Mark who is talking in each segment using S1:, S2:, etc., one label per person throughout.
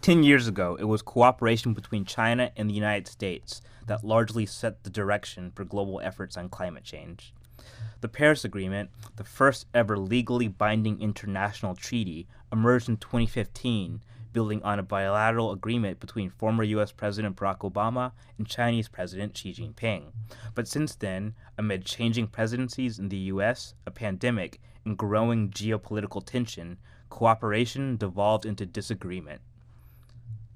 S1: 10 years ago, it was cooperation between China and the United States that largely set the direction for global efforts on climate change. The Paris Agreement, the first ever legally binding international treaty, emerged in 2015, building on a bilateral agreement between former U.S. President Barack Obama and Chinese President Xi Jinping. But since then, amid changing presidencies in the U.S., a pandemic, and growing geopolitical tension, cooperation devolved into disagreement.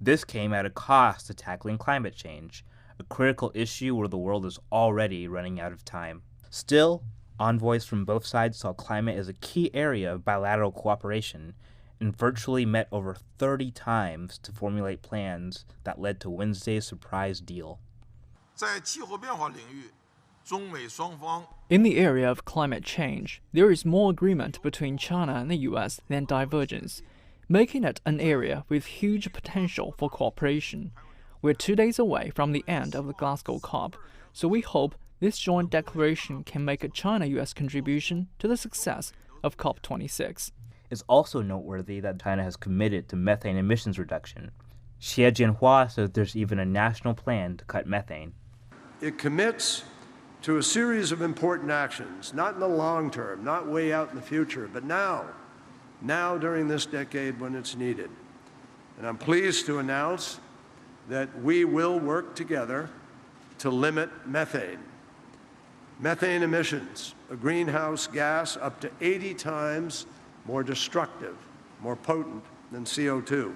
S1: This came at a cost to tackling climate change, a critical issue where the world is already running out of time. Still, envoys from both sides saw climate as a key area of bilateral cooperation and virtually met over 30 times to formulate plans that led to Wednesday's surprise deal.
S2: In the area of climate change, there is more agreement between China and the US than divergence, making it an area with huge potential for cooperation. We're 2 days away from the end of the Glasgow COP, so we hope this joint declaration can make a China-US contribution to the success of COP26.
S1: It's also noteworthy that China has committed to methane emissions reduction. Xie Jianhua says there's even a national plan to cut methane.
S3: It commits to a series of important actions, not in the long term, not way out in the future, but now during this decade when it's needed. And I'm pleased to announce that we will work together to limit methane. Methane emissions, a greenhouse gas up to 80 times more destructive, more potent than CO2.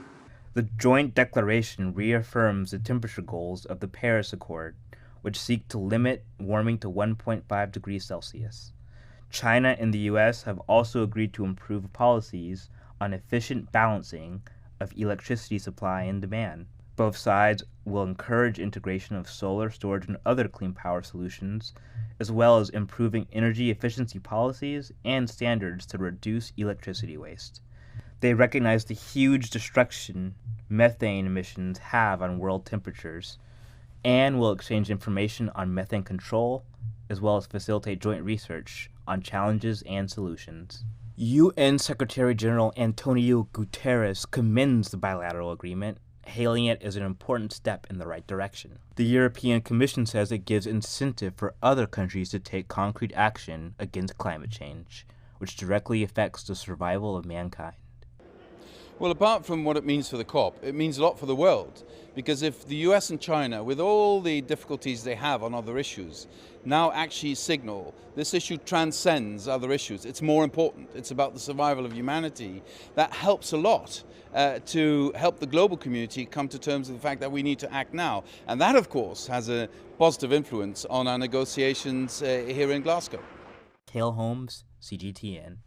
S1: The joint declaration reaffirms the temperature goals of the Paris Accord, which seek to limit warming to 1.5 degrees Celsius. China and the U.S. have also agreed to improve policies on efficient balancing of electricity supply and demand. Both sides will encourage integration of solar storage and other clean power solutions, as well as improving energy efficiency policies and standards to reduce electricity waste. They recognize the huge destruction methane emissions have on world temperatures, and will exchange information on methane control, as well as facilitate joint research on challenges and solutions. UN Secretary General Antonio Guterres commends the bilateral agreement, hailing it as an important step in the right direction. The European Commission says it gives incentive for other countries to take concrete action against climate change, which directly affects the survival of mankind.
S4: Well, apart from what it means for the COP, it means a lot for the world. Because if the US and China, with all the difficulties they have on other issues, now actually signal this issue transcends other issues, it's more important, it's about the survival of humanity, that helps a lot to help the global community come to terms with the fact that we need to act now. And that, of course, has a positive influence on our negotiations here in Glasgow.
S1: Holmes, CGTN.